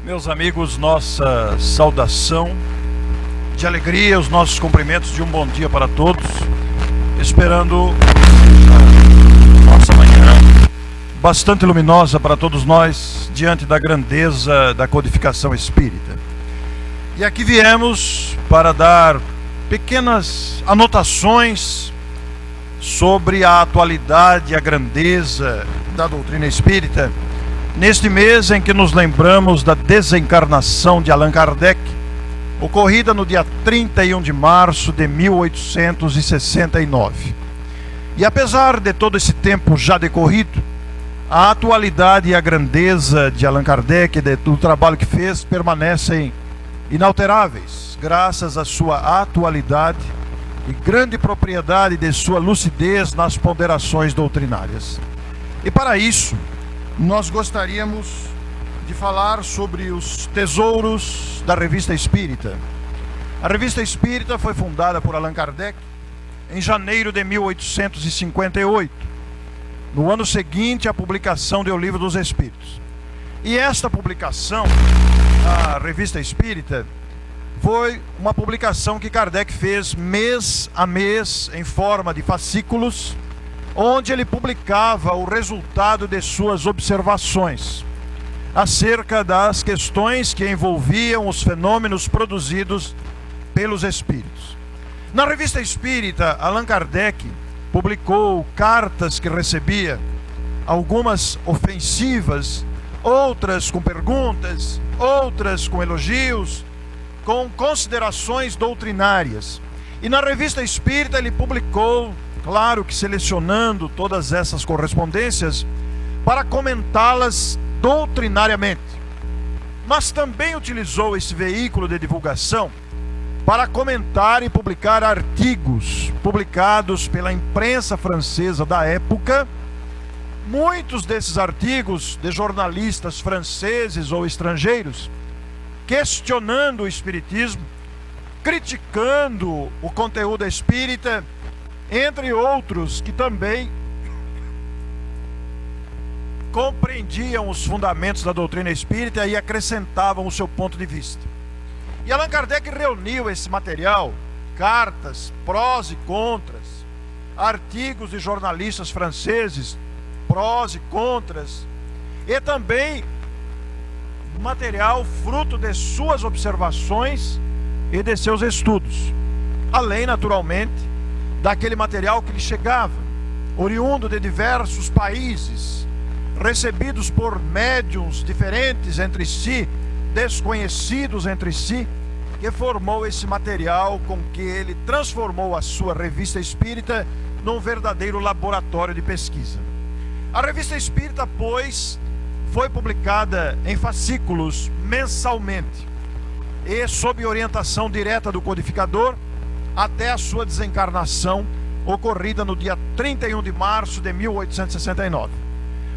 Meus amigos, nossa saudação de alegria, os nossos cumprimentos de um bom dia para todos, esperando nossa manhã bastante luminosa para todos nós, diante da grandeza da codificação espírita. E aqui viemos para dar pequenas anotações sobre a atualidade e a grandeza da doutrina espírita, neste mês em que nos lembramos da desencarnação de Allan Kardec, ocorrida no dia 31 de março de 1869. E apesar de todo esse tempo já decorrido, a atualidade e a grandeza de Allan Kardec, do trabalho que fez, permanecem inalteráveis, graças à sua atualidade e grande propriedade de sua lucidez nas ponderações doutrinárias. E para isso, nós gostaríamos de falar sobre os tesouros da Revista Espírita. A Revista Espírita foi fundada por Allan Kardec em janeiro de 1858, no ano seguinte à publicação do Livro dos Espíritos. E esta publicação, a Revista Espírita, foi uma publicação que Kardec fez mês a mês em forma de fascículos, onde ele publicava o resultado de suas observações acerca das questões que envolviam os fenômenos produzidos pelos espíritos. Na Revista Espírita, Allan Kardec publicou cartas que recebia, algumas ofensivas, outras com perguntas, outras com elogios, com considerações doutrinárias. E na Revista Espírita ele publicou, claro que selecionando todas essas correspondências para comentá-las doutrinariamente, mas também utilizou esse veículo de divulgação para comentar e publicar artigos publicados pela imprensa francesa da época. Muitos desses artigos de jornalistas franceses ou estrangeiros, questionando o espiritismo, criticando o conteúdo espírita, entre outros que também compreendiam os fundamentos da doutrina espírita e acrescentavam o seu ponto de vista. E Allan Kardec reuniu esse material, cartas, prós e contras, artigos de jornalistas franceses, prós e contras, e também material fruto de suas observações e de seus estudos, além, naturalmente, daquele material que lhe chegava, oriundo de diversos países, recebidos por médiuns diferentes entre si, desconhecidos entre si, que formou esse material com que ele transformou a sua Revista Espírita num verdadeiro laboratório de pesquisa. A Revista Espírita, pois, foi publicada em fascículos mensalmente e sob orientação direta do codificador até a sua desencarnação, ocorrida no dia 31 de março de 1869.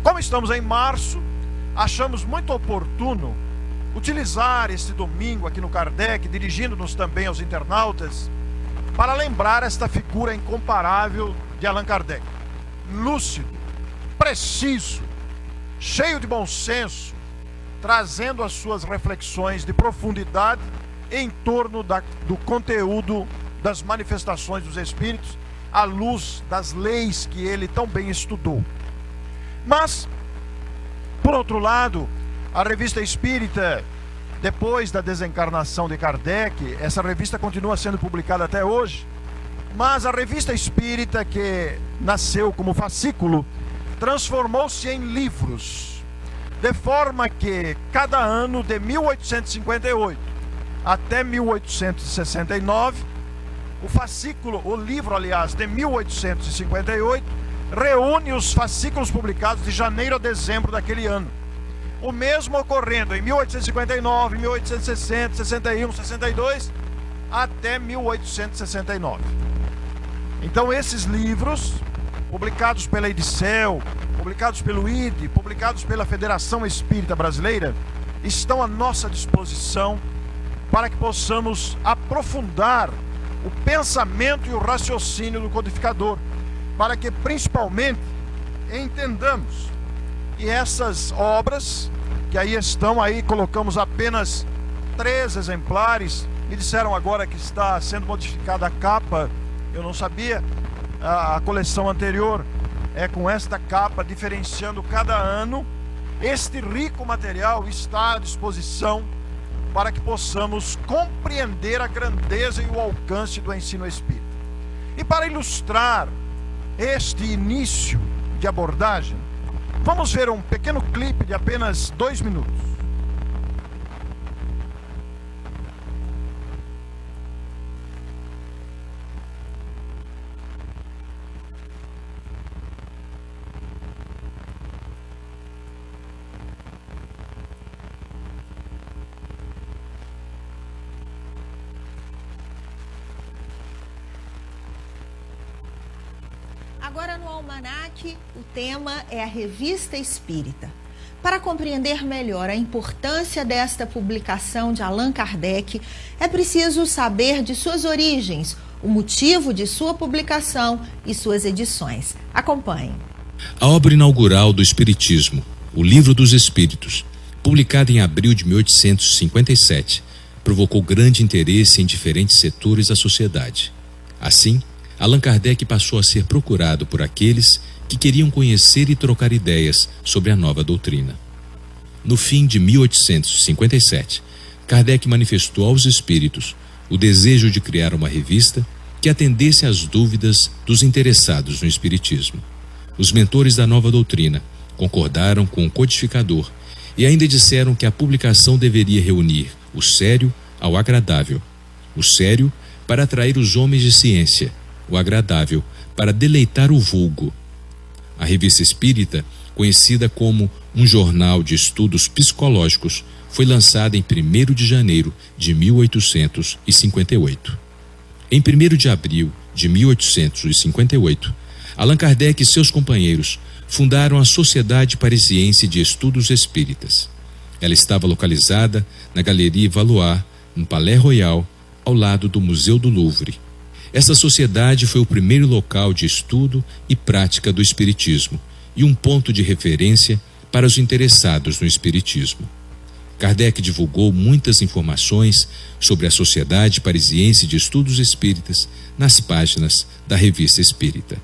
Como estamos em março, achamos muito oportuno utilizar este domingo aqui no Kardec, dirigindo-nos também aos internautas, para lembrar esta figura incomparável de Allan Kardec. Lúcido, preciso, cheio de bom senso, trazendo as suas reflexões de profundidade em torno do conteúdo das manifestações dos espíritos, à luz das leis que ele tão bem estudou. Mas, por outro lado, a Revista Espírita, depois da desencarnação de Kardec, essa revista continua sendo publicada até hoje, mas a Revista Espírita, que nasceu como fascículo, transformou-se em livros, de forma que cada ano de 1858 até 1869, o livro, aliás, de 1858, reúne os fascículos publicados de janeiro a dezembro daquele ano. O mesmo ocorrendo em 1859, 1860, 61, 62, até 1869. Então esses livros, publicados pela Edicel, publicados pelo IDE, publicados pela Federação Espírita Brasileira, estão à nossa disposição para que possamos aprofundar o pensamento e o raciocínio do codificador, para que principalmente entendamos que essas obras, que que aí estão, aí colocamos apenas 3 exemplares. Me disseram agora que está sendo modificada a capa, eu não sabia. A coleção anterior é com esta capa, diferenciando cada ano. Este rico material está à disposição para que possamos compreender a grandeza e o alcance do ensino espírita. E para ilustrar este início de abordagem, vamos ver um pequeno clipe de apenas 2 minutos. Agora no Almanaque, o tema é a Revista Espírita. Para compreender melhor a importância desta publicação de Allan Kardec, é preciso saber de suas origens, o motivo de sua publicação e suas edições. Acompanhe. A obra inaugural do Espiritismo, o Livro dos Espíritos, publicada em abril de 1857, provocou grande interesse em diferentes setores da sociedade. Assim, Allan Kardec passou a ser procurado por aqueles que queriam conhecer e trocar ideias sobre a nova doutrina. No fim de 1857, Kardec manifestou aos espíritos o desejo de criar uma revista que atendesse às dúvidas dos interessados no espiritismo. Os mentores da nova doutrina concordaram com o codificador e ainda disseram que a publicação deveria reunir o sério ao agradável. O sério para atrair os homens de ciência, o agradável para deleitar o vulgo. A Revista Espírita, conhecida como um jornal de estudos psicológicos, foi lançada em 1º de janeiro de 1858. Em 1º de abril de 1858, Allan Kardec e seus companheiros fundaram a Sociedade Parisiense de Estudos Espíritas. Ela estava localizada na Galeria Valois, no Palais Royal, ao lado do Museu do Louvre. Essa sociedade foi o primeiro local de estudo e prática do espiritismo e um ponto de referência para os interessados no espiritismo. Kardec divulgou muitas informações sobre a Sociedade Parisiense de Estudos Espíritas nas páginas da Revista Espírita.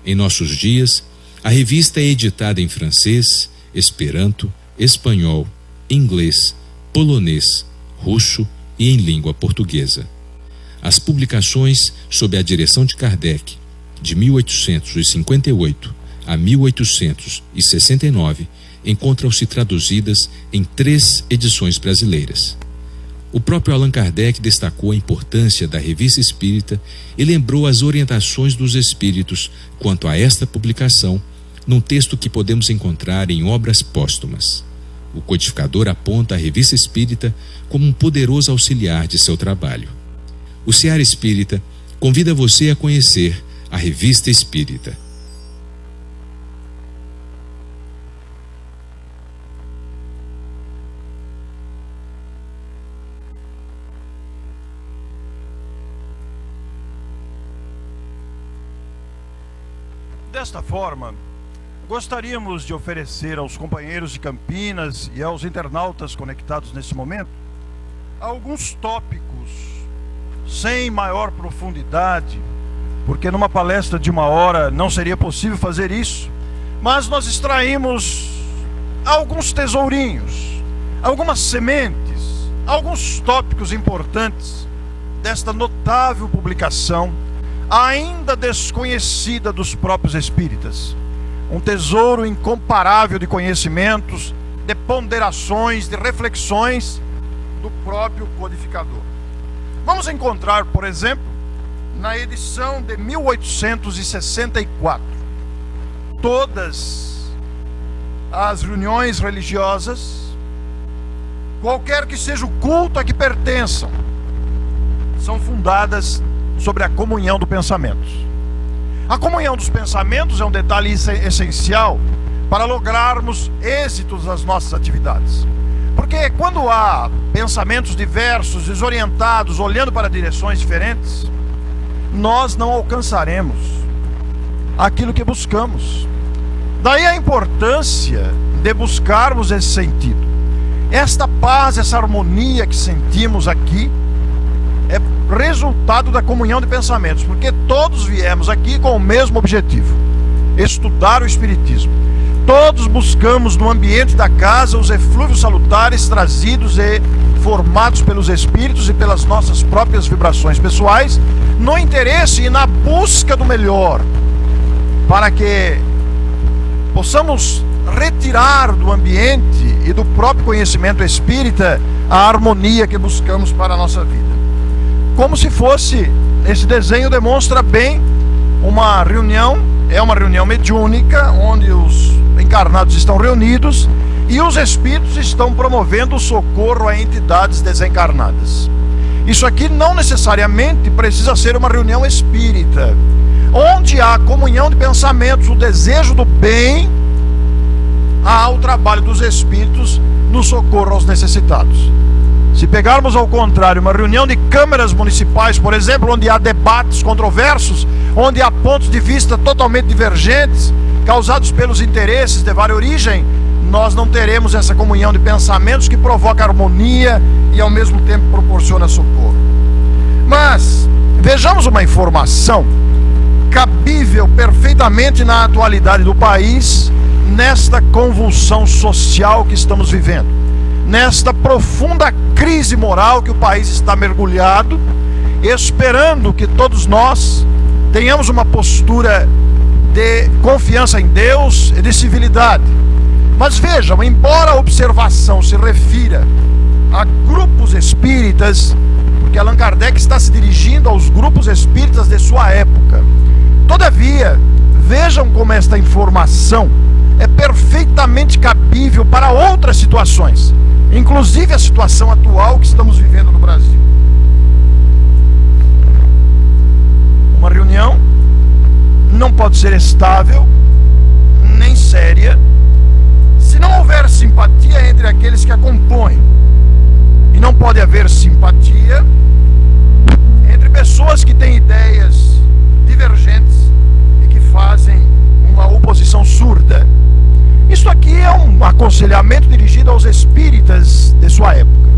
Em nossos dias, a revista é editada em francês, esperanto, espanhol, inglês, polonês, russo e em língua portuguesa. As publicações sob a direção de Kardec, de 1858 a 1869, encontram-se traduzidas em 3 edições brasileiras. O próprio Allan Kardec destacou a importância da Revista Espírita e lembrou as orientações dos espíritos quanto a esta publicação, num texto que podemos encontrar em obras póstumas. O codificador aponta a Revista Espírita como um poderoso auxiliar de seu trabalho. O Seara Espírita convida você a conhecer a Revista Espírita. Desta forma, gostaríamos de oferecer aos companheiros de Campinas e aos internautas conectados nesse momento alguns tópicos sem maior profundidade, porque numa palestra de 1 hora não seria possível fazer isso, mas nós extraímos alguns tesourinhos, algumas sementes, alguns tópicos importantes desta notável publicação, ainda desconhecida dos próprios espíritas. Um tesouro incomparável de conhecimentos, de ponderações, de reflexões do próprio codificador. Vamos encontrar, por exemplo, na edição de 1864, todas as reuniões religiosas, qualquer que seja o culto a que pertençam, são fundadas sobre a comunhão do pensamento. A comunhão dos pensamentos é um detalhe essencial para lograrmos êxitos nas nossas atividades. Porque quando há pensamentos diversos, desorientados, olhando para direções diferentes, nós não alcançaremos aquilo que buscamos. Daí a importância de buscarmos esse sentido. Esta paz, essa harmonia que sentimos aqui é resultado da comunhão de pensamentos, porque todos viemos aqui com o mesmo objetivo: estudar o Espiritismo. Todos buscamos no ambiente da casa os eflúvios salutares trazidos e formados pelos Espíritos e pelas nossas próprias vibrações pessoais, no interesse e na busca do melhor, para que possamos retirar do ambiente e do próprio conhecimento espírita a harmonia que buscamos para a nossa vida. Como se fosse, esse desenho demonstra bem uma reunião, é uma reunião mediúnica, onde os encarnados estão reunidos e os espíritos estão promovendo o socorro a entidades desencarnadas. Isso aqui não necessariamente precisa ser uma reunião espírita. Onde há comunhão de pensamentos, o desejo do bem, há o trabalho dos espíritos no socorro aos necessitados. Se pegarmos ao contrário, uma reunião de câmaras municipais, por exemplo, onde há debates controversos, onde há pontos de vista totalmente divergentes, causados pelos interesses de vária origem, nós não teremos essa comunhão de pensamentos que provoca harmonia e ao mesmo tempo proporciona socorro. Mas vejamos uma informação cabível perfeitamente na atualidade do país, nesta convulsão social que estamos vivendo, nesta profunda crise moral que o país está mergulhado, esperando que todos nós tenhamos uma postura de confiança em Deus e de civilidade. Mas vejam, embora a observação se refira a grupos espíritas, porque Allan Kardec está se dirigindo aos grupos espíritas de sua época, todavia, vejam como esta informação é perfeitamente cabível para outras situações, inclusive a situação atual que estamos vivendo no Brasil. Uma reunião não pode ser estável, nem séria, se não houver simpatia entre aqueles que a compõem. E não pode haver simpatia entre pessoas que têm ideias divergentes e que fazem uma oposição surda. Isso aqui é um aconselhamento dirigido aos espíritas de sua época,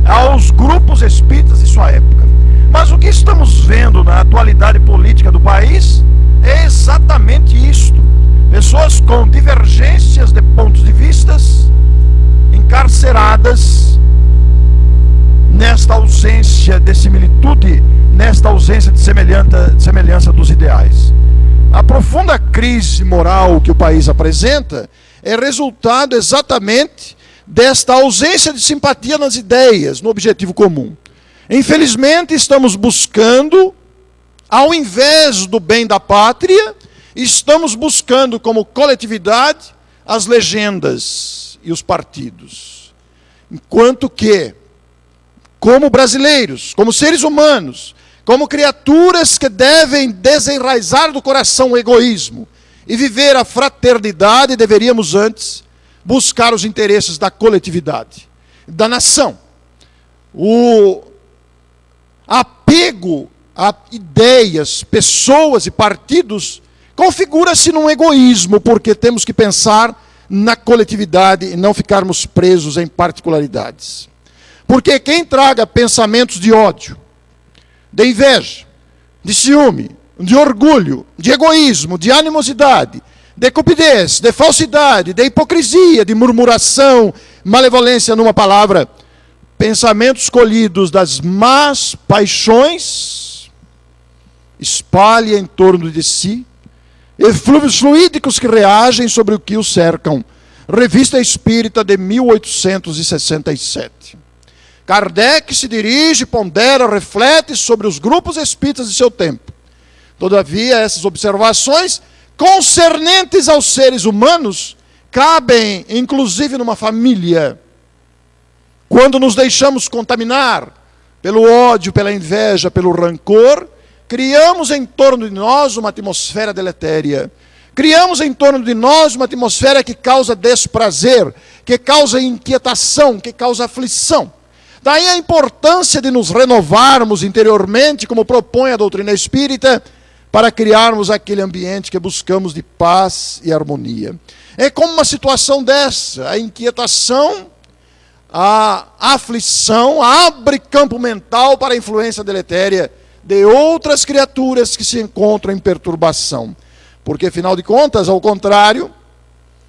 aos grupos espíritas de sua época. Mas o que estamos vendo na atualidade política do país é exatamente isto: pessoas com divergências de pontos de vistas, encarceradas nesta ausência de similitude, nesta ausência de semelhança dos ideais. A profunda crise moral que o país apresenta é resultado exatamente desta ausência de simpatia nas ideias, no objetivo comum. Infelizmente, estamos buscando, ao invés do bem da pátria, estamos buscando como coletividade as legendas e os partidos. Enquanto que, como brasileiros, como seres humanos, como criaturas que devem desenraizar do coração o egoísmo e viver a fraternidade, deveríamos antes buscar os interesses da coletividade, da nação. O apego a ideias, pessoas e partidos configura-se num egoísmo, porque temos que pensar na coletividade e não ficarmos presos em particularidades. Porque quem traga pensamentos de ódio, de inveja, de ciúme, de orgulho, de egoísmo, de animosidade, de cupidez, de falsidade, de hipocrisia, de murmuração, malevolência, numa palavra, pensamentos colhidos das más paixões, espalha em torno de si eflúvios fluídicos que reagem sobre o que o cercam. Revista Espírita de 1867. Kardec se dirige, pondera, reflete sobre os grupos espíritas de seu tempo. Todavia, essas observações concernentes aos seres humanos cabem, inclusive, numa família. Quando nos deixamos contaminar pelo ódio, pela inveja, pelo rancor, criamos em torno de nós uma atmosfera deletéria. Criamos em torno de nós uma atmosfera que causa desprazer, que causa inquietação, que causa aflição. Daí a importância de nos renovarmos interiormente, como propõe a doutrina espírita, para criarmos aquele ambiente que buscamos de paz e harmonia. É como uma situação dessa, a inquietação, a aflição abre campo mental para a influência deletéria de outras criaturas que se encontram em perturbação. Porque, afinal de contas, ao contrário,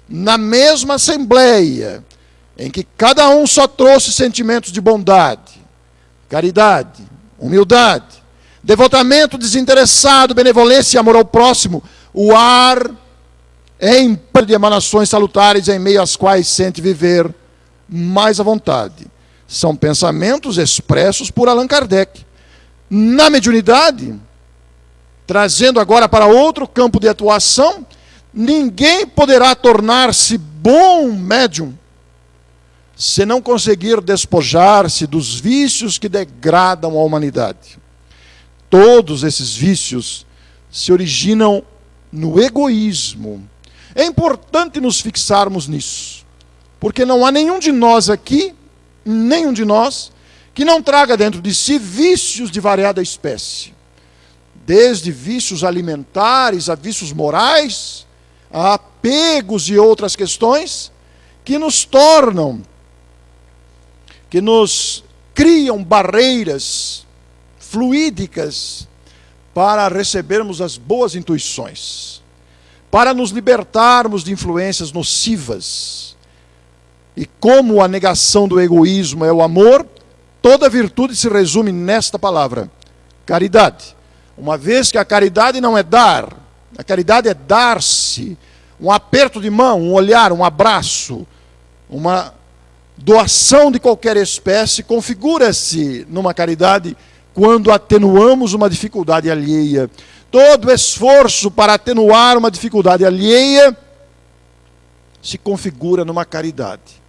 na mesma assembleia, em que cada um só trouxe sentimentos de bondade, caridade, humildade, devotamento desinteressado, benevolência e amor ao próximo, o ar é ímpar de emanações salutares em meio às quais sente viver mais à vontade. São pensamentos expressos por Allan Kardec. Na mediunidade, trazendo agora para outro campo de atuação, ninguém poderá tornar-se bom médium se não conseguir despojar-se dos vícios que degradam a humanidade. Todos esses vícios se originam no egoísmo. É importante nos fixarmos nisso, porque não há nenhum de nós aqui, nenhum de nós, que não traga dentro de si vícios de variada espécie. Desde vícios alimentares a vícios morais, a apegos e outras questões que nos tornam, que nos criam barreiras fluídicas para recebermos as boas intuições, para nos libertarmos de influências nocivas. E como a negação do egoísmo é o amor, toda virtude se resume nesta palavra: caridade. Uma vez que a caridade não é dar, a caridade é dar-se. Um aperto de mão, um olhar, um abraço, uma doação de qualquer espécie configura-se numa caridade quando atenuamos uma dificuldade alheia. Todo esforço para atenuar uma dificuldade alheia se configura numa caridade.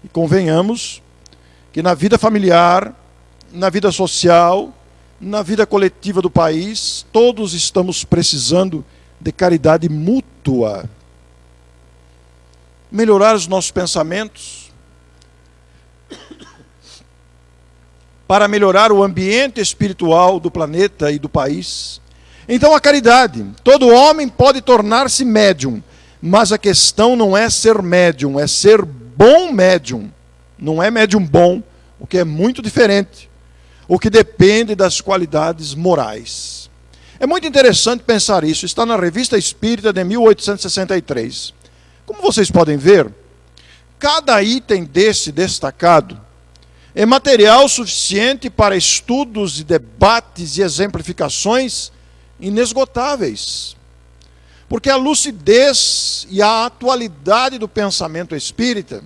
E convenhamos que na vida familiar, na vida social, na vida coletiva do país, todos estamos precisando de caridade mútua. Melhorar os nossos pensamentos, para melhorar o ambiente espiritual do planeta e do país. Então a caridade, todo homem pode tornar-se médium, mas a questão não é ser médium, é ser bom médium. Não é médium bom, o que é muito diferente, o que depende das qualidades morais. É muito interessante pensar isso, está na Revista Espírita de 1863. Como vocês podem ver, cada item desse destacado é material suficiente para estudos e debates e exemplificações inesgotáveis. Porque a lucidez e a atualidade do pensamento espírita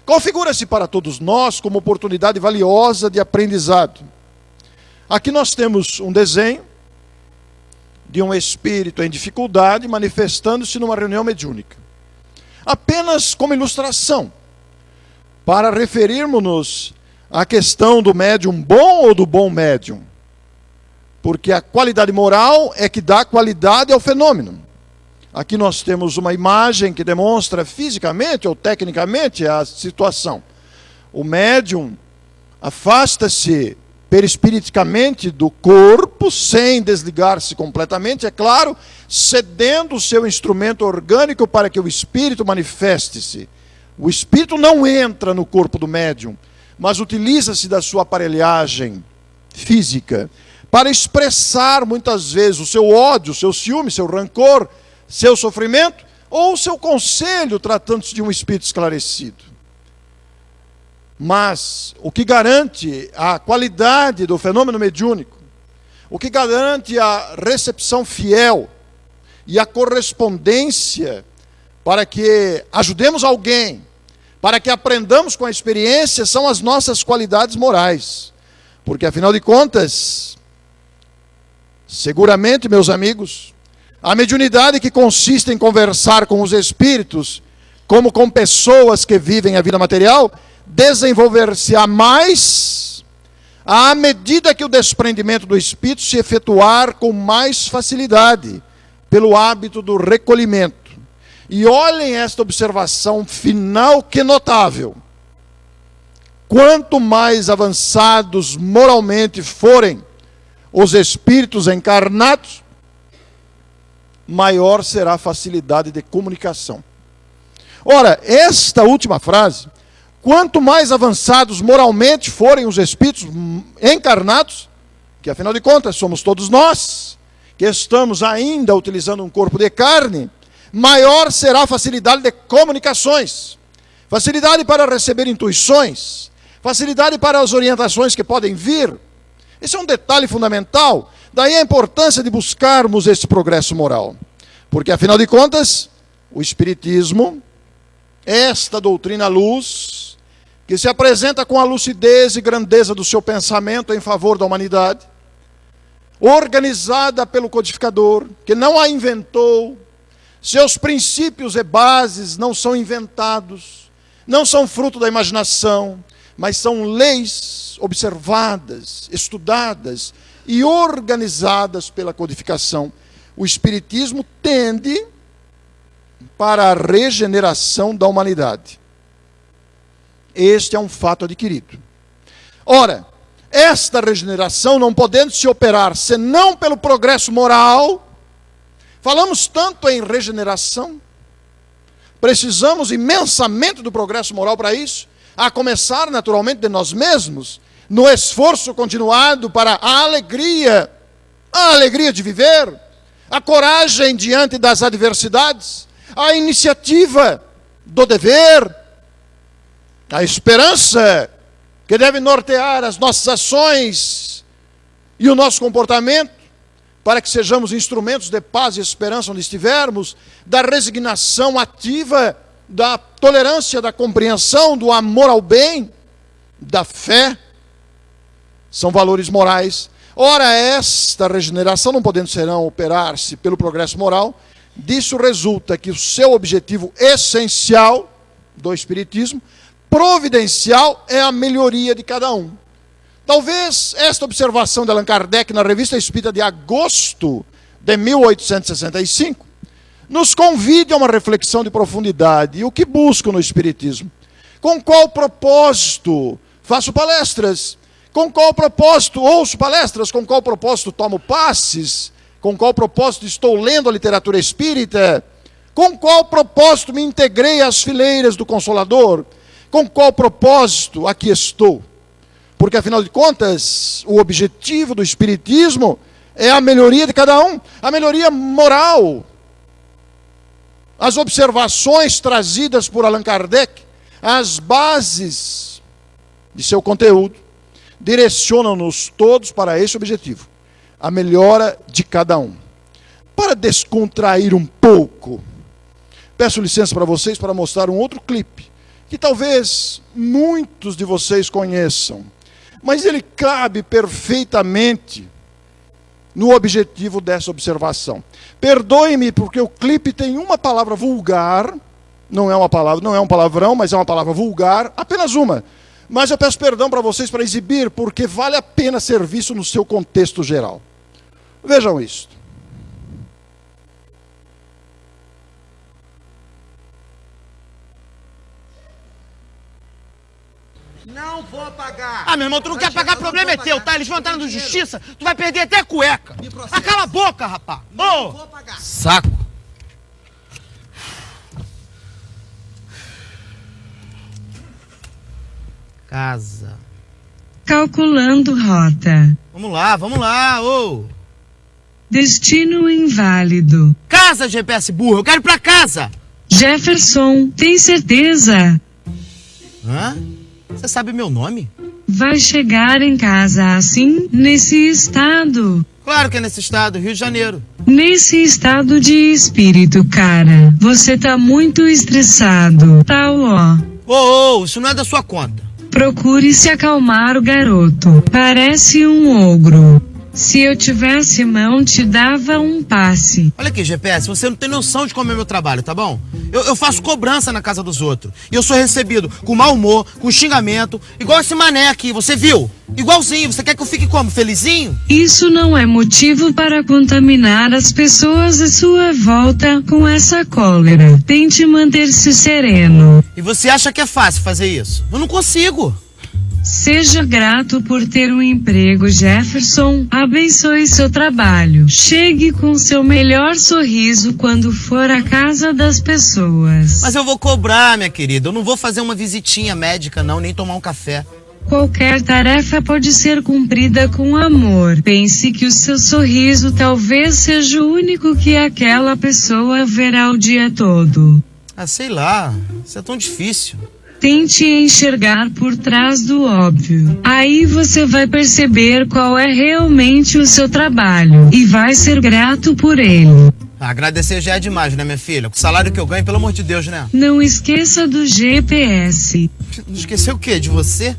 configura-se para todos nós como oportunidade valiosa de aprendizado. Aqui nós temos um desenho de um espírito em dificuldade manifestando-se numa reunião mediúnica. Apenas como ilustração, para referirmos-nos à questão do médium bom ou do bom médium. Porque a qualidade moral é que dá qualidade ao fenômeno. Aqui nós temos uma imagem que demonstra fisicamente ou tecnicamente a situação. O médium afasta-se perispiriticamente do corpo, sem desligar-se completamente, é claro, cedendo o seu instrumento orgânico para que o espírito manifeste-se. O espírito não entra no corpo do médium, mas utiliza-se da sua aparelhagem física para expressar muitas vezes o seu ódio, o seu ciúme, seu rancor, seu sofrimento ou o seu conselho, tratando-se de um espírito esclarecido. Mas o que garante a qualidade do fenômeno mediúnico, o que garante a recepção fiel e a correspondência para que ajudemos alguém, para que aprendamos com a experiência, são as nossas qualidades morais. Porque, afinal de contas, seguramente, meus amigos, a mediunidade que consiste em conversar com os espíritos, como com pessoas que vivem a vida material, desenvolver-se-á mais à medida que o desprendimento do espírito se efetuar com mais facilidade, pelo hábito do recolhimento. E olhem esta observação final, que notável. Quanto mais avançados moralmente forem os espíritos encarnados, maior será a facilidade de comunicação. Ora, esta última frase quanto mais avançados moralmente forem os espíritos encarnados, que afinal de contas somos todos nós, que estamos ainda utilizando um corpo de carne, maior será a facilidade de comunicações, facilidade para receber intuições, facilidade para as orientações que podem vir. Esse é um detalhe fundamental, daí a importância de buscarmos esse progresso moral. Porque afinal de contas, o Espiritismo, esta doutrina luz, que se apresenta com a lucidez e grandeza do seu pensamento em favor da humanidade, organizada pelo codificador, que não a inventou, seus princípios e bases não são inventados, não são fruto da imaginação, mas são leis observadas, estudadas e organizadas pela codificação. O Espiritismo tende para a regeneração da humanidade. Este é um fato adquirido. Ora, esta regeneração não podendo se operar senão pelo progresso moral, falamos tanto em regeneração, precisamos imensamente do progresso moral para isso, a começar naturalmente de nós mesmos, no esforço continuado para a alegria de viver, a coragem diante das adversidades, a iniciativa do dever, a esperança que deve nortear as nossas ações e o nosso comportamento, para que sejamos instrumentos de paz e esperança onde estivermos, da resignação ativa, da tolerância, da compreensão, do amor ao bem, da fé, são valores morais. Ora, esta regeneração, não podendo senão operar-se pelo progresso moral, disso resulta que o seu objetivo essencial do Espiritismo, providencial, é a melhoria de cada um. Talvez esta observação de Allan Kardec na Revista Espírita de agosto de 1865 nos convide a uma reflexão de profundidade. E o que busco no Espiritismo? Com qual propósito faço palestras? Com qual propósito ouço palestras? Com qual propósito tomo passes? Com qual propósito estou lendo a literatura espírita? Com qual propósito me integrei às fileiras do Consolador? Com qual propósito aqui estou? Porque, afinal de contas, o objetivo do Espiritismo é a melhoria de cada um, a melhoria moral. As observações trazidas por Allan Kardec, as bases de seu conteúdo, direcionam-nos todos para esse objetivo, a melhora de cada um. Para descontrair um pouco, peço licença para vocês para mostrar um outro clipe, que talvez muitos de vocês conheçam, mas ele cabe perfeitamente no objetivo dessa observação. Perdoe-me porque o clipe tem uma palavra vulgar, não é uma palavra, não é um palavrão, mas é uma palavra vulgar, apenas uma. Mas eu peço perdão para vocês para exibir, porque vale a pena ser visto no seu contexto geral. Vejam isto. Não vou pagar. Ah, meu irmão, tu não quer pagar, problema é teu, tá? Eles vão entrar na justiça, tu vai perder até a cueca. Ah, cala a boca, rapaz. Não vou pagar. Saco. Casa. Calculando rota. Vamos lá, ô. Destino inválido. Casa, GPS burro, eu quero ir pra casa. Jefferson, tem certeza? Hã? Você sabe meu nome? Vai chegar em casa assim, nesse estado? Claro que é nesse estado, Rio de Janeiro. Nesse estado de espírito, cara. Você tá muito estressado. Tal, ó. Ô, isso não é da sua conta. Procure se acalmar o garoto. Parece um ogro. Se eu tivesse mão, te dava um passe. Olha aqui, GPS, você não tem noção de como é meu trabalho, tá bom? Eu faço cobrança na casa dos outros. E eu sou recebido com mau humor, com xingamento, igual esse mané aqui, você viu? Igualzinho, você quer que eu fique como? Felizinho? Isso não é motivo para contaminar as pessoas à sua volta com essa cólera. Tente manter-se sereno. E você acha que é fácil fazer isso? Eu não consigo. Seja grato por ter um emprego, Jefferson. Abençoe seu trabalho. Chegue com seu melhor sorriso quando for à casa das pessoas. Mas eu vou cobrar, minha querida. Eu não vou fazer uma visitinha médica, não, nem tomar um café. Qualquer tarefa pode ser cumprida com amor. Pense que o seu sorriso talvez seja o único que aquela pessoa verá o dia todo. Ah, sei lá. Isso é tão difícil. Tente enxergar por trás do óbvio. Aí você vai perceber qual é realmente o seu trabalho e vai ser grato por ele. Agradecer já é demais, né, minha filha? Com o salário que eu ganho, pelo amor de Deus, né? Não esqueça do GPS. Não esqueceu o quê? De você?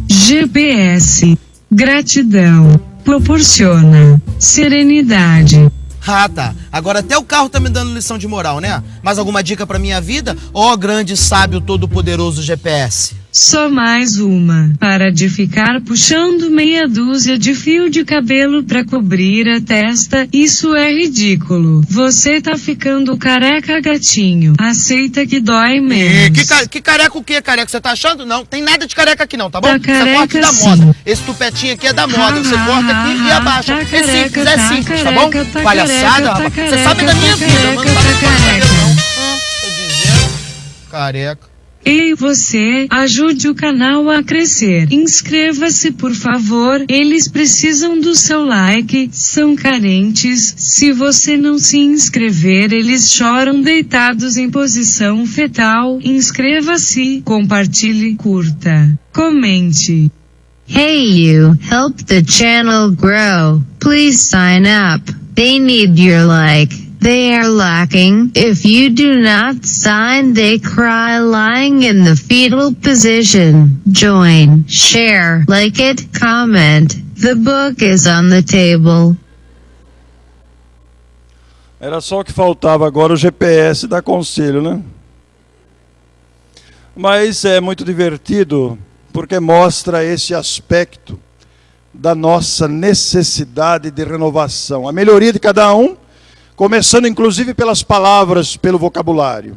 GPS. Gratidão. Proporciona serenidade. Ah, tá. Agora até o carro tá me dando lição de moral, né? Mais alguma dica pra minha vida? Ó grande sábio todo-poderoso GPS. Só mais uma. Para de ficar puxando meia dúzia de fio de cabelo pra cobrir a testa, isso é ridículo. Você tá ficando careca, gatinho. Aceita que dói menos. Que careca o quê, careca? Você tá achando? Não, tem nada de careca aqui não, tá bom? Tá Isso é corte careca, da sim. moda. Esse tupetinho aqui é da moda. Você corta aqui e abaixa. Tá É careca, simples, é tá simples, tá bom? careca, tá Palhaçada, careca, rapaz. tá Você sabe da minha careca, vida, não tá sabe da careca. careca, não. Tô dizendo. Careca. Ei você, ajude o canal a crescer. Inscreva-se por favor, eles precisam do seu like, são carentes. Se você não se inscrever eles choram deitados em posição fetal. Inscreva-se, compartilhe, curta, comente. Hey you, help the channel grow. Please sign up. They need your like. They are lacking. If you do not sign, they cry lying in the fetal position. Join, share, like it, comment. The book is on the table. Era só o que faltava agora, o GPS dá conselho, né? Mas é muito divertido, porque mostra esse aspecto da nossa necessidade de renovação. A melhoria de cada um, começando inclusive pelas palavras, pelo vocabulário.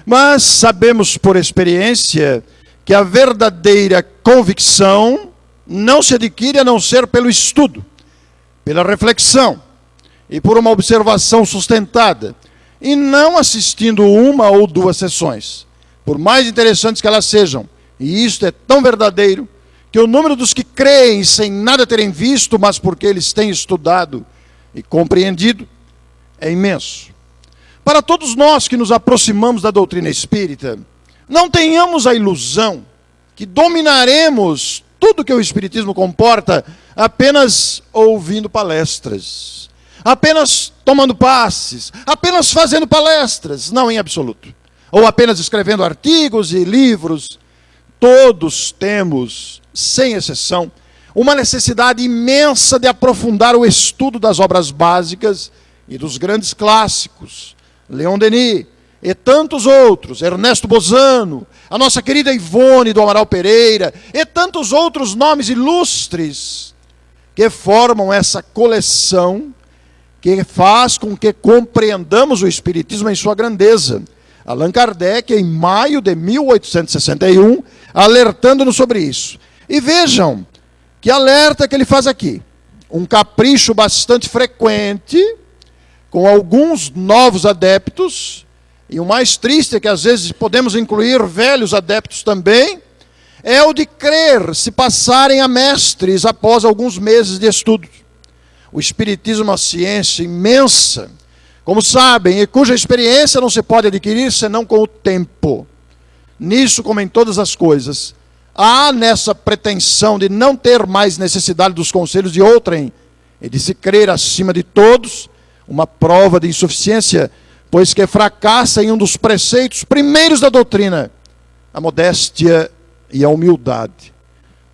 Mas sabemos por experiência que a verdadeira convicção não se adquire a não ser pelo estudo, pela reflexão e por uma observação sustentada, e não assistindo uma ou duas sessões, por mais interessantes que elas sejam. E isto é tão verdadeiro que o número dos que creem sem nada terem visto, mas porque eles têm estudado e compreendido, é imenso. Para todos nós que nos aproximamos da doutrina espírita, não tenhamos a ilusão que dominaremos tudo que o Espiritismo comporta apenas ouvindo palestras, apenas tomando passes, apenas fazendo palestras, não em absoluto, ou apenas escrevendo artigos e livros. Todos temos, sem exceção, uma necessidade imensa de aprofundar o estudo das obras básicas e dos grandes clássicos, Leon Denis e tantos outros, Ernesto Bozano, a nossa querida Ivone do Amaral Pereira e tantos outros nomes ilustres que formam essa coleção que faz com que compreendamos o Espiritismo em sua grandeza. Allan Kardec, em maio de 1861, alertando-nos sobre isso. E vejam que alerta que ele faz aqui. Um capricho bastante frequente com alguns novos adeptos, e o mais triste é que às vezes podemos incluir velhos adeptos também, é o de crer se passarem a mestres após alguns meses de estudo. O Espiritismo é uma ciência imensa, como sabem, e cuja experiência não se pode adquirir senão com o tempo. Nisso, como em todas as coisas, há nessa pretensão de não ter mais necessidade dos conselhos de outrem e de se crer acima de todos, uma prova de insuficiência, pois que fracassa em um dos preceitos primeiros da doutrina, a modéstia e a humildade.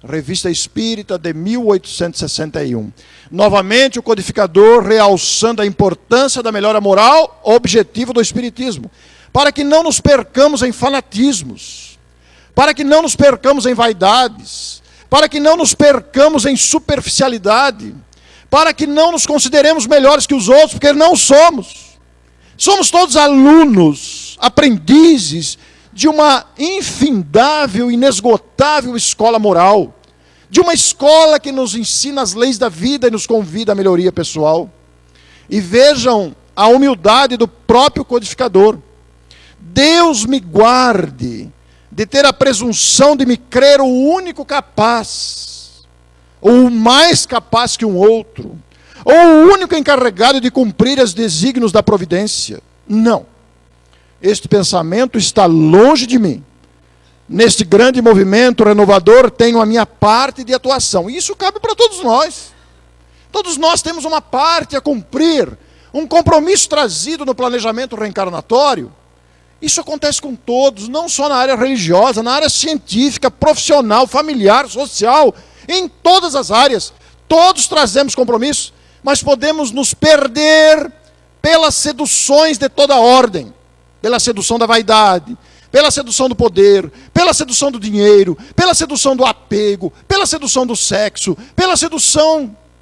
Revista Espírita de 1861. Novamente o codificador realçando a importância da melhora moral, objetivo do Espiritismo, para que não nos percamos em fanatismos, para que não nos percamos em vaidades, para que não nos percamos em superficialidade, para que não nos consideremos melhores que os outros, porque não somos. Somos todos alunos, aprendizes de uma infindável, inesgotável escola moral, de uma escola que nos ensina as leis da vida e nos convida à melhoria pessoal. E vejam a humildade do próprio codificador. Deus me guarde de ter a presunção de me crer o único capaz, ou o mais capaz que um outro, ou o único encarregado de cumprir os desígnios da providência. Não. Este pensamento está longe de mim. Neste grande movimento renovador tenho a minha parte de atuação. E isso cabe para todos nós. Todos nós temos uma parte a cumprir, um compromisso trazido no planejamento reencarnatório. Isso acontece com todos, não só na área religiosa, na área científica, profissional, familiar, social, em todas as áreas. Todos trazemos compromisso, mas podemos nos perder pelas seduções de toda ordem, pela sedução da vaidade, pela sedução do poder, pela sedução do dinheiro, pela sedução do apego, pela sedução do sexo, pela seduções.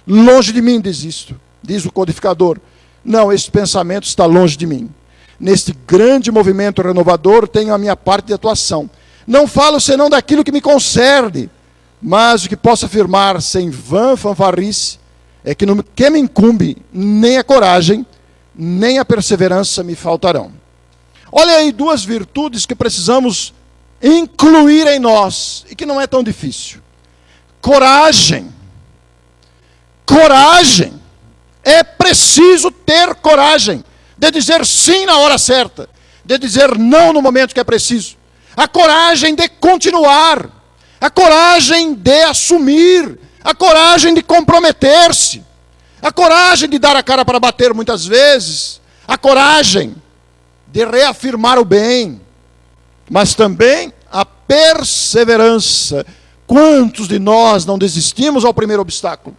Longe de mim, diz o codificador. Não, esse pensamento está longe de mim. Neste grande movimento renovador tenho a minha parte de atuação. Não falo senão daquilo que me concerne, mas o que posso afirmar sem vã fanfarrice é que no que me incumbe, nem a coragem, nem a perseverança me faltarão. Olha aí duas virtudes que precisamos incluir em nós, e que não é tão difícil. Coragem. Coragem. É preciso ter coragem de dizer sim na hora certa, de dizer não no momento que é preciso. A coragem de continuar, a coragem de assumir, a coragem de comprometer-se, a coragem de dar a cara para bater muitas vezes, a coragem de reafirmar o bem, mas também a perseverança. Quantos de nós não desistimos ao primeiro obstáculo?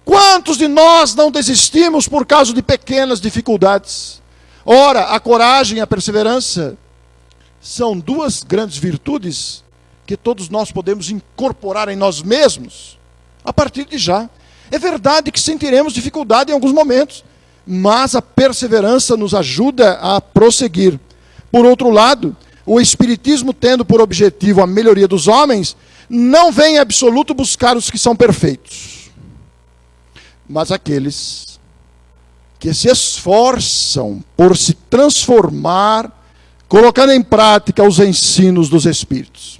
Quantos de nós não desistimos por causa de pequenas dificuldades? Ora, a coragem e a perseverança são duas grandes virtudes que todos nós podemos incorporar em nós mesmos a partir de já. É verdade que sentiremos dificuldade em alguns momentos, mas a perseverança nos ajuda a prosseguir. Por outro lado, o Espiritismo, tendo por objetivo a melhoria dos homens, não vem em absoluto buscar os que são perfeitos, mas aqueles que se esforçam por se transformar, colocando em prática os ensinos dos Espíritos.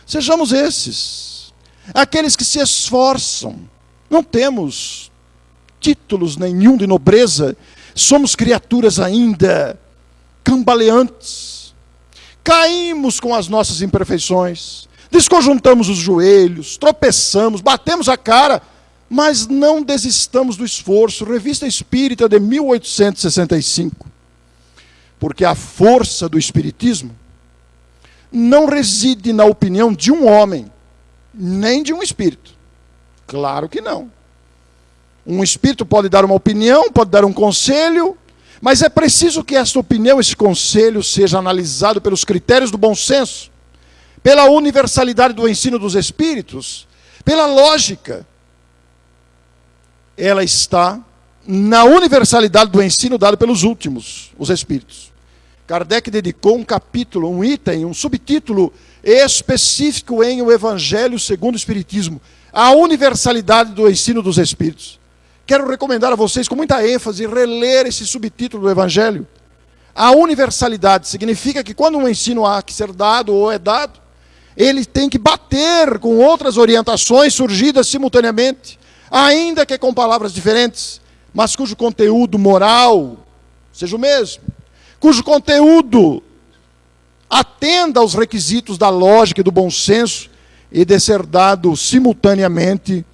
Sejamos esses, aqueles que se esforçam. Não temos títulos nenhum de nobreza, somos criaturas ainda cambaleantes. Caímos com as nossas imperfeições, desconjuntamos os joelhos, tropeçamos, batemos a cara, mas não desistamos do esforço. Revista Espírita de 1865. Porque a força do Espiritismo não reside na opinião de um homem, nem de um espírito. Claro que não. Um espírito pode dar uma opinião, pode dar um conselho, mas é preciso que esta opinião, esse conselho, seja analisado pelos critérios do bom senso, pela universalidade do ensino dos Espíritos, pela lógica. Ela está na universalidade do ensino dado pelos últimos, os Espíritos. Kardec dedicou um capítulo, um item, um subtítulo específico em O Evangelho segundo o Espiritismo, a universalidade do ensino dos Espíritos. Quero recomendar a vocês com muita ênfase reler esse subtítulo do Evangelho. A universalidade significa que quando um ensino há que ser dado ou é dado, ele tem que bater com outras orientações surgidas simultaneamente, ainda que com palavras diferentes, mas cujo conteúdo moral seja o mesmo, cujo conteúdo atenda aos requisitos da lógica e do bom senso, e de ser dado simultaneamente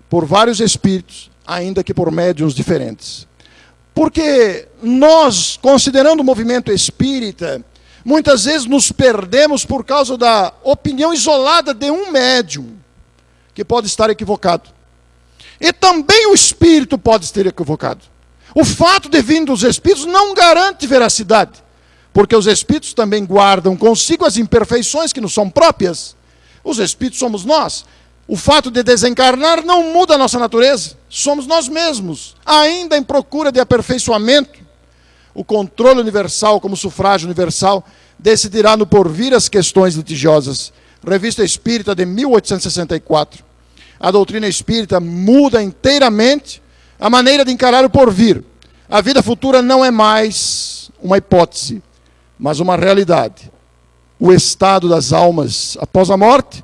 por vários espíritos, ainda que por médiuns diferentes. Porque nós, considerando o movimento espírita, muitas vezes nos perdemos por causa da opinião isolada de um médium, que pode estar equivocado. E também o espírito pode estar equivocado. O fato de vir dos espíritos não garante veracidade, porque os espíritos também guardam consigo as imperfeições que nos são próprias. Os espíritos somos nós. O fato de desencarnar não muda a nossa natureza. Somos nós mesmos, ainda em procura de aperfeiçoamento. o controle universal como sufrágio universal, decidirá no porvir as questões litigiosas. Revista Espírita de 1864. A doutrina espírita muda inteiramente a maneira de encarar o porvir. A vida futura não é mais uma hipótese, mas uma realidade. O estado das almas após a morte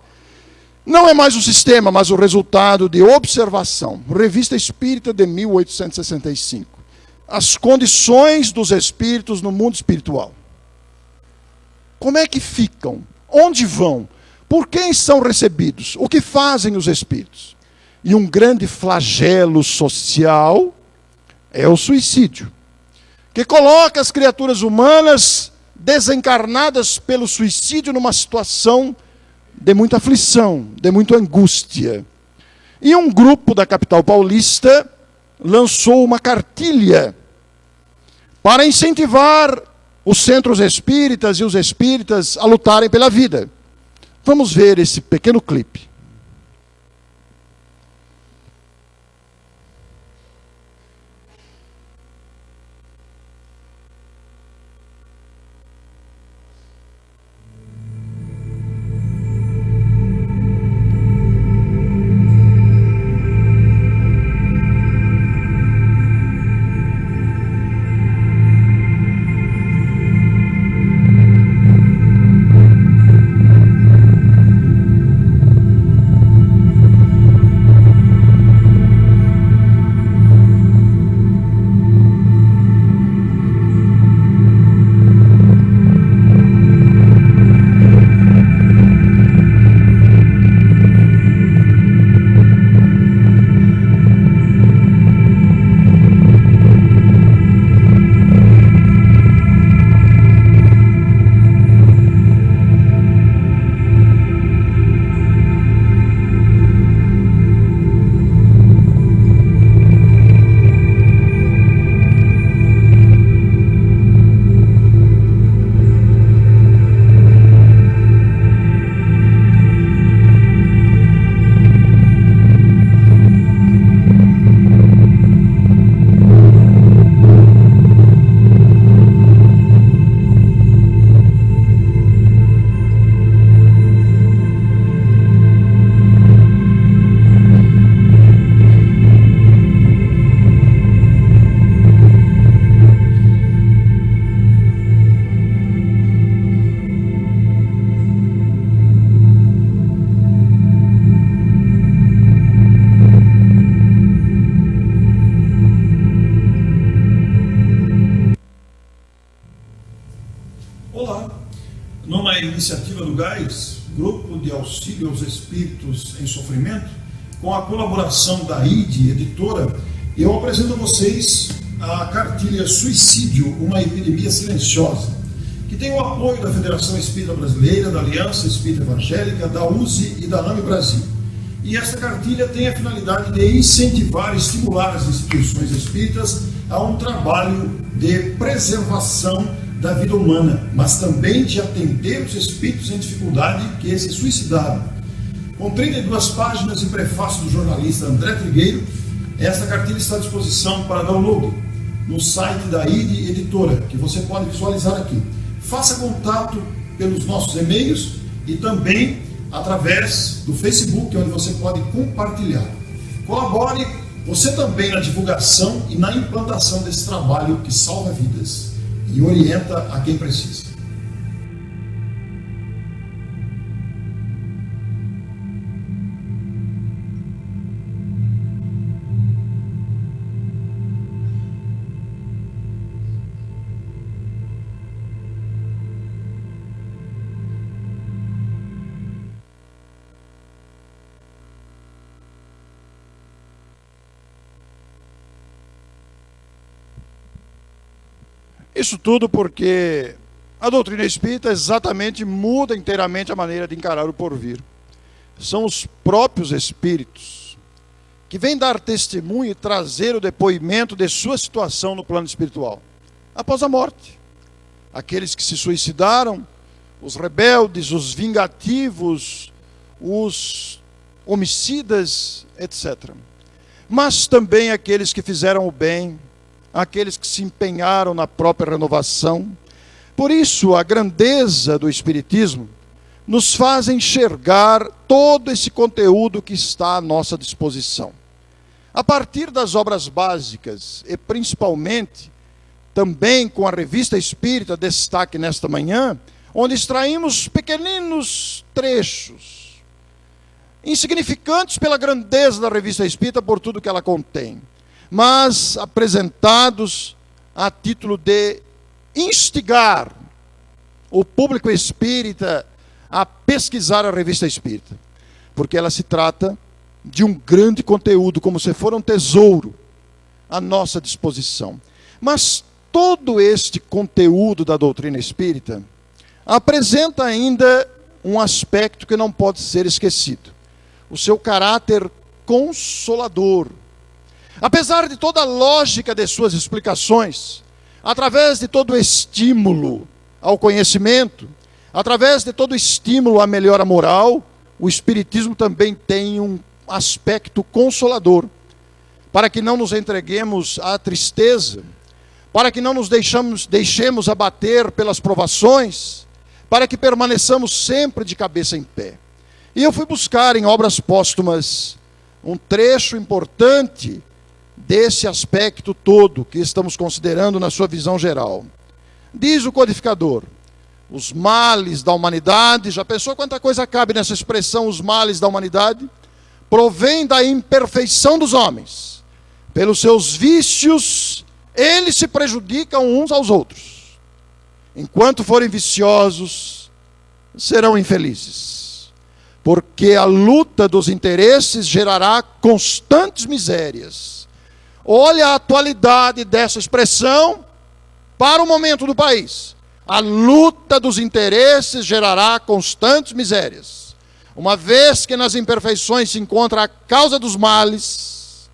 não é mais um sistema, mas o resultado de observação. Revista Espírita de 1865. As condições dos espíritos no mundo espiritual. Como é que ficam? Onde vão? Por quem são recebidos? O que fazem os espíritos? E um grande flagelo social é o suicídio, que coloca as criaturas humanas desencarnadas pelo suicídio numa situação de muita aflição, de muita angústia. E um grupo da capital paulista lançou uma cartilha para incentivar os centros espíritas e os espíritas a lutarem pela vida. Vamos ver esse pequeno clipe. Iniciativa do Gás, Grupo de Auxílio aos Espíritos em Sofrimento, com a colaboração da ID Editora, eu apresento a vocês a cartilha Suicídio, uma epidemia silenciosa, que tem o apoio da Federação Espírita Brasileira, da Aliança Espírita Evangélica, da USE e da AME Brasil. E esta cartilha tem a finalidade de incentivar e estimular as instituições espíritas a um trabalho de preservação da vida humana, mas também de atender os espíritos em dificuldade que se suicidaram. Com 32 páginas e prefácio do jornalista André Trigueiro, esta cartilha está à disposição para download no site da ID Editora, que você pode visualizar aqui. Faça contato pelos nossos e-mails e também através do Facebook, onde você pode compartilhar. Colabore você também na divulgação e na implantação desse trabalho que salva vidas e orienta a quem precisa. Isso tudo porque a doutrina espírita exatamente muda inteiramente a maneira de encarar o porvir. São os próprios espíritos que vêm dar testemunho e trazer o depoimento de sua situação no plano espiritual, após a morte. Aqueles que se suicidaram, os rebeldes, os vingativos, os homicidas, etc. Mas também aqueles que fizeram o bem, aqueles que se empenharam na própria renovação. Por isso, a grandeza do Espiritismo nos faz enxergar todo esse conteúdo que está à nossa disposição. A partir das obras básicas, e principalmente também com a Revista Espírita, destaque nesta manhã, onde extraímos pequeninos trechos, insignificantes pela grandeza da Revista Espírita, por tudo que ela contém, mas apresentados a título de instigar o público espírita a pesquisar a Revista Espírita, porque ela se trata de um grande conteúdo, como se for um tesouro à nossa disposição. Mas todo este conteúdo da doutrina espírita apresenta ainda um aspecto que não pode ser esquecido: o seu caráter consolador. Apesar de toda a lógica de suas explicações, através de todo o estímulo ao conhecimento, através de todo o estímulo à melhora moral, o Espiritismo também tem um aspecto consolador, para que não nos entreguemos à tristeza, para que não nos deixemos abater pelas provações, para que permaneçamos sempre de cabeça em pé. E eu fui buscar em obras póstumas um trecho importante desse aspecto todo que estamos considerando na sua visão geral. Diz o codificador: os males da humanidade, já pensou quanta coisa cabe nessa expressão, os males da humanidade? Provém da imperfeição dos homens. Pelos seus vícios, eles se prejudicam uns aos outros. Enquanto forem viciosos, serão infelizes. Porque a luta dos interesses gerará constantes misérias. Olha a atualidade dessa expressão para o momento do país. A luta dos interesses gerará constantes misérias. Uma vez que nas imperfeições se encontra a causa dos males,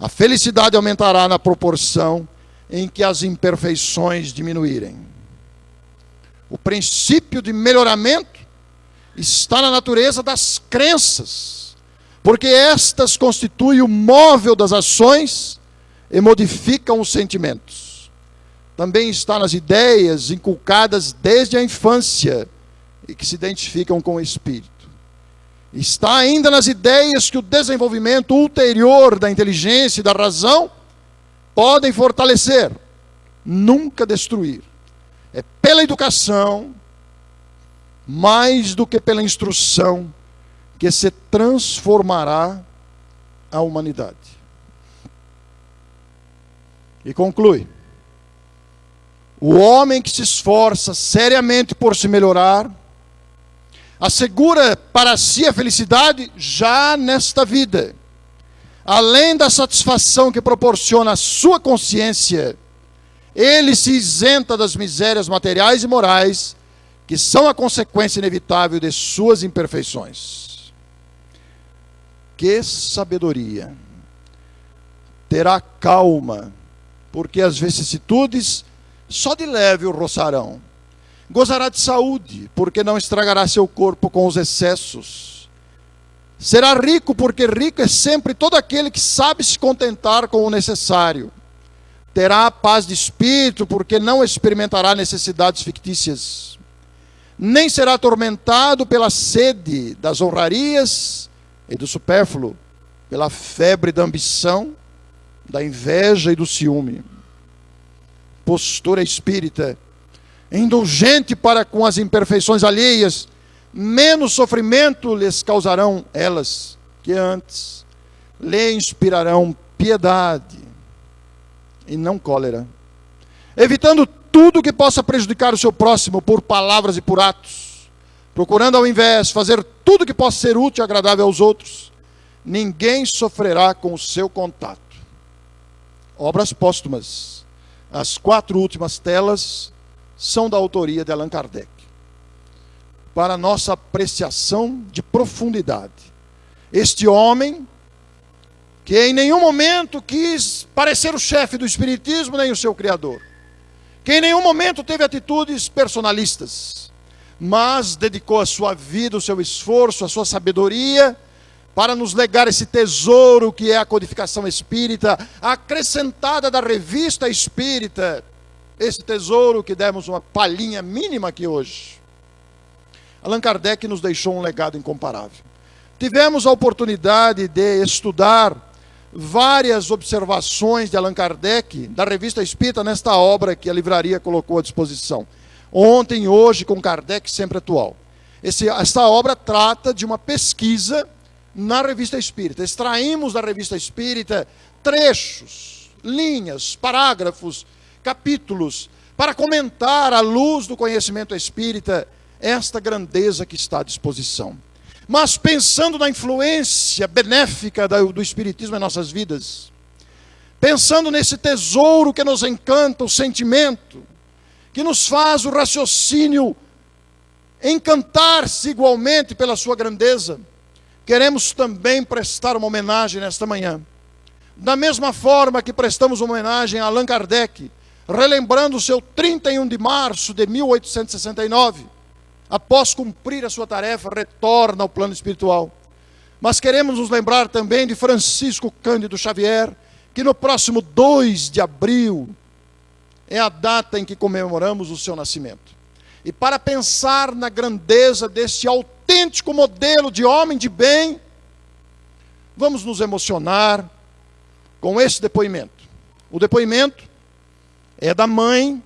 a felicidade aumentará na proporção em que as imperfeições diminuírem. O princípio de melhoramento está na natureza das crenças, porque estas constituem o móvel das ações e modificam os sentimentos. Também está nas ideias inculcadas desde a infância e que se identificam com o espírito. Está ainda nas ideias que o desenvolvimento ulterior da inteligência e da razão podem fortalecer, nunca destruir. É pela educação, mais do que pela instrução, que se transformará a humanidade. E conclui: o homem que se esforça seriamente por se melhorar, assegura para si a felicidade já nesta vida. Além da satisfação que proporciona a sua consciência, ele se isenta das misérias materiais e morais que são a consequência inevitável de suas imperfeições. Que sabedoria! Terá calma, porque as vicissitudes só de leve o roçarão. Gozará de saúde, porque não estragará seu corpo com os excessos. Será rico, porque rico é sempre todo aquele que sabe se contentar com o necessário. Terá paz de espírito, porque não experimentará necessidades fictícias. Nem será atormentado pela sede das honrarias e do supérfluo, pela febre da ambição, da inveja e do ciúme. Postura espírita, indulgente para com as imperfeições alheias, menos sofrimento lhes causarão elas, que antes lhe inspirarão piedade e não cólera, evitando tudo que possa prejudicar o seu próximo por palavras e por atos, procurando ao invés fazer tudo que possa ser útil e agradável aos outros. Ninguém sofrerá com o seu contato. Obras póstumas. As 4 últimas telas são da autoria de Allan Kardec, para nossa apreciação de profundidade. Este homem, que em nenhum momento quis parecer o chefe do Espiritismo, nem o seu criador, que em nenhum momento teve atitudes personalistas, mas dedicou a sua vida, o seu esforço, a sua sabedoria, para nos legar esse tesouro que é a codificação espírita, acrescentada da revista espírita, esse tesouro que demos uma palhinha mínima aqui hoje. Allan Kardec nos deixou um legado incomparável. Tivemos a oportunidade de estudar várias observações de Allan Kardec, da revista espírita, nesta obra que a livraria colocou à disposição. Ontem e hoje, com Kardec sempre atual. Esta obra trata de uma pesquisa na revista espírita. Extraímos da revista espírita trechos, linhas, parágrafos, capítulos, para comentar à luz do conhecimento espírita esta grandeza que está à disposição. Mas pensando na influência benéfica do espiritismo em nossas vidas, pensando nesse tesouro que nos encanta, o sentimento, que nos faz o raciocínio encantar-se igualmente pela sua grandeza, queremos também prestar uma homenagem nesta manhã. Da mesma forma que prestamos uma homenagem a Allan Kardec, relembrando o seu 31 de março de 1869, após cumprir a sua tarefa, retorna ao plano espiritual. Mas queremos nos lembrar também de Francisco Cândido Xavier, que no próximo 2 de abril é a data em que comemoramos o seu nascimento. E para pensar na grandeza desse autêntico modelo de homem de bem, vamos nos emocionar com esse depoimento. O depoimento é da mãe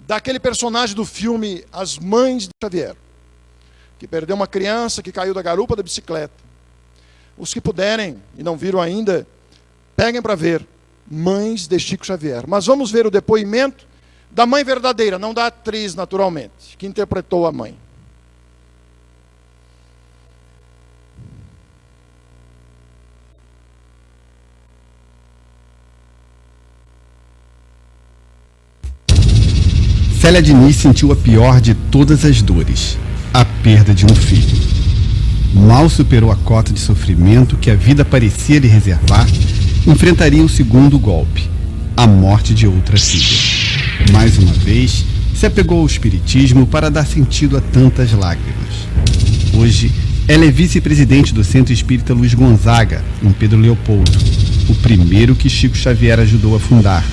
daquele personagem do filme As Mães de Xavier, que perdeu uma criança que caiu da garupa da bicicleta. Os que puderem e não viram ainda, peguem para ver Mães de Chico Xavier. Mas vamos ver o depoimento da mãe verdadeira, não da atriz, naturalmente, que interpretou a mãe. Célia Diniz sentiu a pior de todas as dores, a perda de um filho. Mal superou a cota de sofrimento que a vida parecia lhe reservar, enfrentaria o segundo golpe, a morte de outra filha. Mais uma vez, se apegou ao espiritismo para dar sentido a tantas lágrimas. Hoje, ela é vice-presidente do Centro Espírita Luiz Gonzaga, em Pedro Leopoldo, o primeiro que Chico Xavier ajudou a fundar,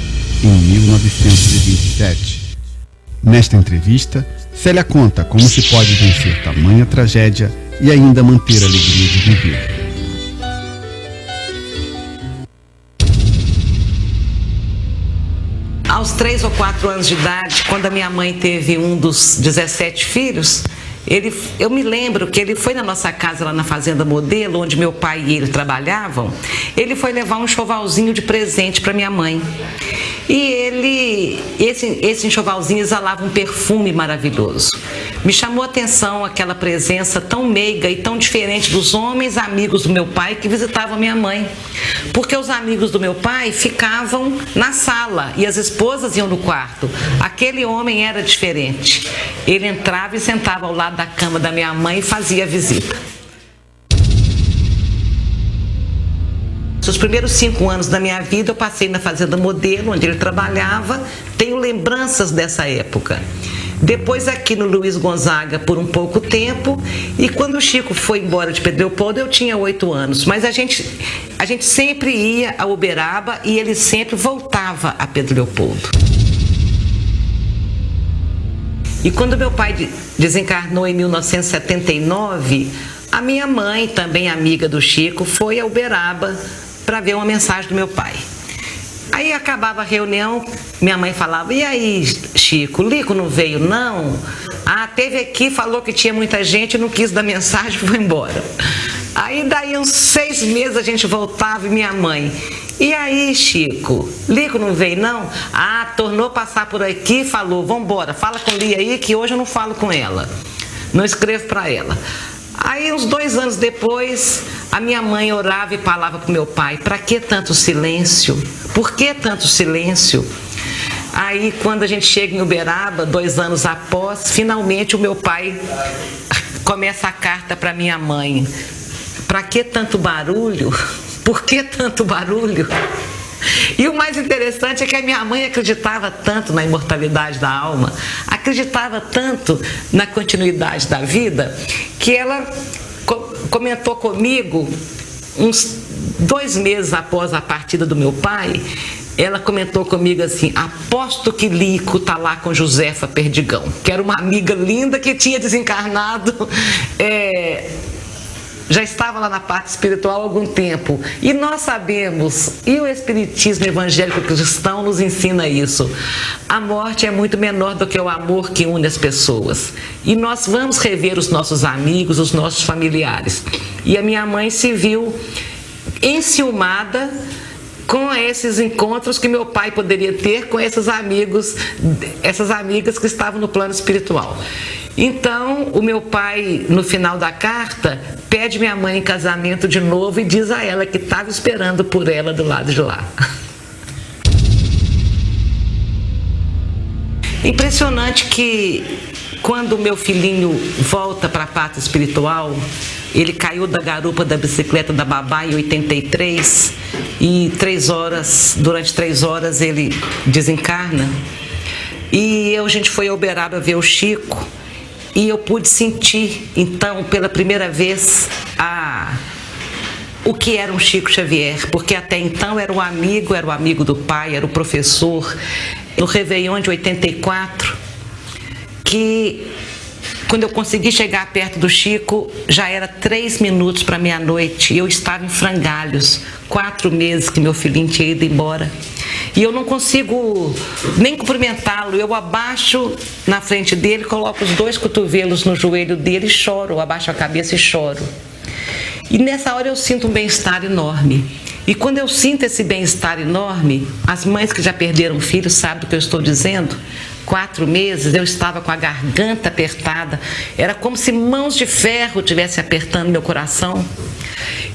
em 1927. Nesta entrevista, Célia conta como se pode vencer tamanha tragédia e ainda manter a alegria de viver. Aos 3 ou 4 anos de idade, quando a minha mãe teve um dos 17 filhos, eu me lembro que ele foi na nossa casa lá na Fazenda Modelo, onde meu pai e ele trabalhavam. Ele foi levar um enxovalzinho de presente para minha mãe. E esse enxovalzinho exalava um perfume maravilhoso. Me chamou a atenção aquela presença tão meiga e tão diferente dos homens amigos do meu pai que visitavam minha mãe. Porque os amigos do meu pai ficavam na sala e as esposas iam no quarto. Aquele homem era diferente. Ele entrava e sentava ao lado da cama da minha mãe e fazia visita. Os primeiros 5 anos da minha vida eu passei na Fazenda Modelo, onde ele trabalhava. Tenho lembranças dessa época. Depois aqui no Luiz Gonzaga por um pouco tempo. E quando o Chico foi embora de Pedro Leopoldo, eu tinha 8 anos. Mas a gente sempre ia a Uberaba e ele sempre voltava a Pedro Leopoldo. E quando meu pai desencarnou em 1979, a minha mãe, também amiga do Chico, foi a Uberaba para ver uma mensagem do meu pai. Aí acabava a reunião, minha mãe falava: e aí, Chico, Lico não veio não? Ah, teve aqui, falou que tinha muita gente, não quis dar mensagem, foi embora. Aí daí uns 6 meses a gente voltava e minha mãe: e aí, Chico, Lico não veio não? Ah, tornou passar por aqui, falou: vambora, fala com Lia aí que hoje eu não falo com ela, não escrevo para ela. Aí, uns 2 anos depois, a minha mãe orava e falava para o meu pai: para que tanto silêncio? Por que tanto silêncio? Aí, quando a gente chega em Uberaba, 2 anos após, finalmente o meu pai começa a carta para minha mãe: para que tanto barulho? Por que tanto barulho? E o mais interessante é que a minha mãe acreditava tanto na imortalidade da alma, acreditava tanto na continuidade da vida, que ela comentou comigo, uns 2 meses após a partida do meu pai, ela comentou comigo assim: aposto que Lico tá lá com Josefa Perdigão, que era uma amiga linda que tinha desencarnado, já estava lá na parte espiritual há algum tempo. E nós sabemos, e o Espiritismo evangélico cristão nos ensina isso, a morte é muito menor do que o amor que une as pessoas. E nós vamos rever os nossos amigos, os nossos familiares. E a minha mãe se viu enciumada com esses encontros que meu pai poderia ter com esses amigos, essas amigas que estavam no plano espiritual. Então, o meu pai, no final da carta, pede minha mãe em casamento de novo e diz a ela que estava esperando por ela do lado de lá. Impressionante que quando o meu filhinho volta para a pátria espiritual, ele caiu da garupa da bicicleta da babá em 83 e durante 3 horas ele desencarna. E a gente foi a Uberaba ver o Chico e eu pude sentir, então, pela primeira vez, o que era um Chico Xavier, porque até então era o amigo do pai, era o professor. No Réveillon de 84, que quando eu consegui chegar perto do Chico, já era 3 minutos para meia-noite e eu estava em frangalhos, 4 meses que meu filhinho tinha ido embora. E eu não consigo nem cumprimentá-lo. Eu abaixo na frente dele, coloco os 2 cotovelos no joelho dele e choro, abaixo a cabeça e choro. E nessa hora eu sinto um bem-estar enorme. E quando eu sinto esse bem-estar enorme, as mães que já perderam filhos sabem do que eu estou dizendo. 4 meses eu estava com a garganta apertada, era como se mãos de ferro estivessem apertando meu coração.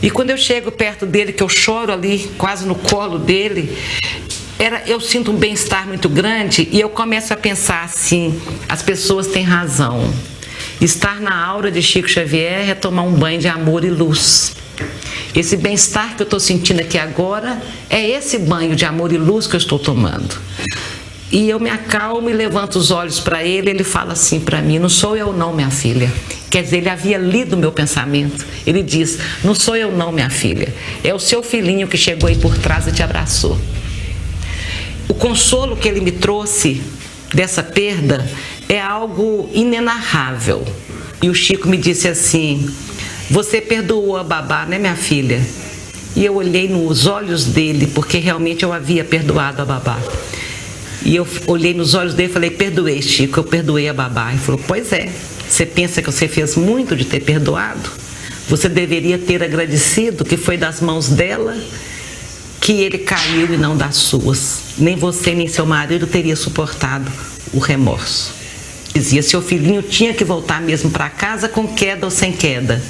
E quando eu chego perto dele, que eu choro ali, quase no colo dele, eu sinto um bem-estar muito grande e eu começo a pensar assim: as pessoas têm razão. Estar na aura de Chico Xavier é tomar um banho de amor e luz. Esse bem-estar que eu estou sentindo aqui agora é esse banho de amor e luz que eu estou tomando. E eu me acalmo e levanto os olhos para ele, ele fala assim para mim: não sou eu não, minha filha. Quer dizer, ele havia lido meu pensamento. Ele diz: não sou eu não, minha filha. É o seu filhinho que chegou aí por trás e te abraçou. O consolo que ele me trouxe dessa perda é algo inenarrável. E o Chico me disse assim: você perdoou a babá, né, minha filha? E eu olhei nos olhos dele, porque realmente eu havia perdoado a babá. E eu olhei nos olhos dele e falei: perdoei, Chico, eu perdoei a babá. Ele falou: pois é, você pensa que você fez muito de ter perdoado? Você deveria ter agradecido que foi das mãos dela que ele caiu e não das suas. Nem você nem seu marido teria suportado o remorso. Dizia: seu filhinho tinha que voltar mesmo para casa com queda ou sem queda.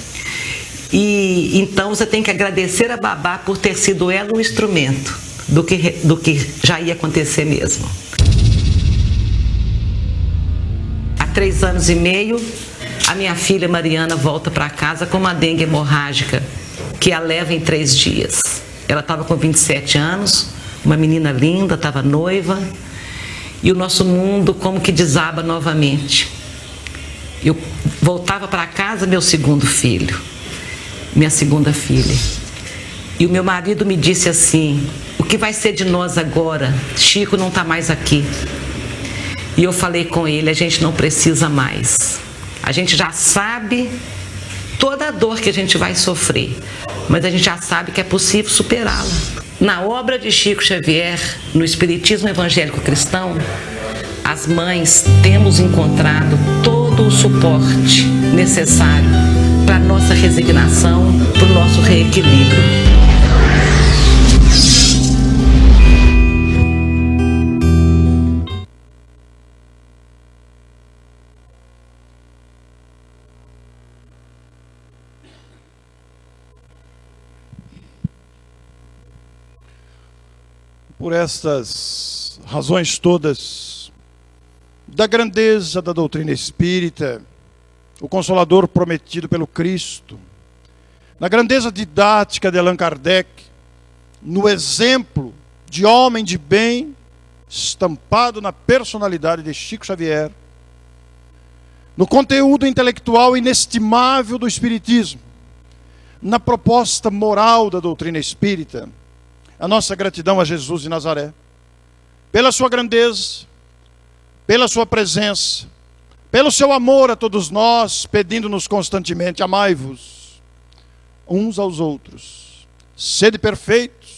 E então você tem que agradecer a babá por ter sido ela um instrumento do que já ia acontecer mesmo. Há 3 anos e meio, a minha filha Mariana volta para casa com uma dengue hemorrágica que a leva em 3 dias. Ela estava com 27 anos, uma menina linda, estava noiva, e o nosso mundo como que desaba novamente. Eu voltava para casa, meu segundo filho, minha segunda filha. E o meu marido me disse assim: o que vai ser de nós agora? Chico não está mais aqui. E eu falei com ele: a gente não precisa mais. A gente já sabe toda a dor que a gente vai sofrer, mas a gente já sabe que é possível superá-la. Na obra de Chico Xavier, no Espiritismo Evangélico Cristão, as mães temos encontrado todo o suporte necessário para a nossa resignação, para o nosso reequilíbrio. Por estas razões todas, da grandeza da doutrina espírita, o Consolador prometido pelo Cristo, na grandeza didática de Allan Kardec, no exemplo de homem de bem, estampado na personalidade de Chico Xavier, no conteúdo intelectual inestimável do Espiritismo, na proposta moral da doutrina espírita, a nossa gratidão a Jesus de Nazaré, pela sua grandeza, pela sua presença, pelo seu amor a todos nós, pedindo-nos constantemente: amai-vos uns aos outros, sede perfeitos.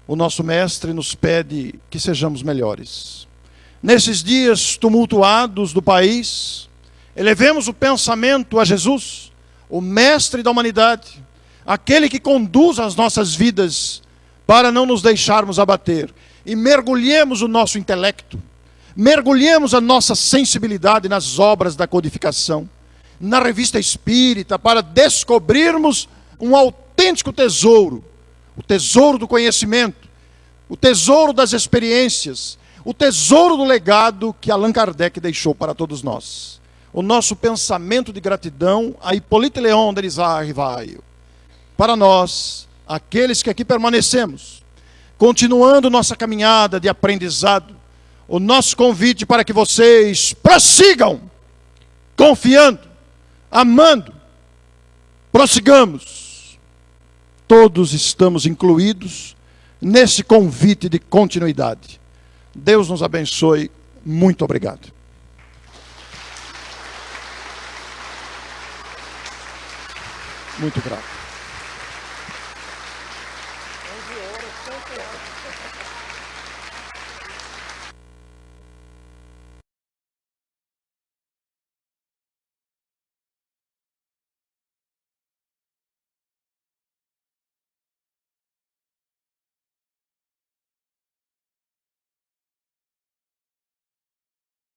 O nosso Mestre nos pede que sejamos melhores. Nesses dias tumultuados do país, elevemos o pensamento a Jesus, o Mestre da humanidade, aquele que conduz as nossas vidas para não nos deixarmos abater, e mergulhemos o nosso intelecto, mergulhemos a nossa sensibilidade nas obras da codificação, na revista espírita, para descobrirmos um autêntico tesouro, o tesouro do conhecimento, o tesouro das experiências, o tesouro do legado que Allan Kardec deixou para todos nós. O nosso pensamento de gratidão a Hippolyte Léon Denisard Rivaio. Para nós, aqueles que aqui permanecemos, continuando nossa caminhada de aprendizado, o nosso convite para que vocês prossigam, confiando, amando, prossigamos. Todos estamos incluídos nesse convite de continuidade. Deus nos abençoe. Muito obrigado. Muito grato.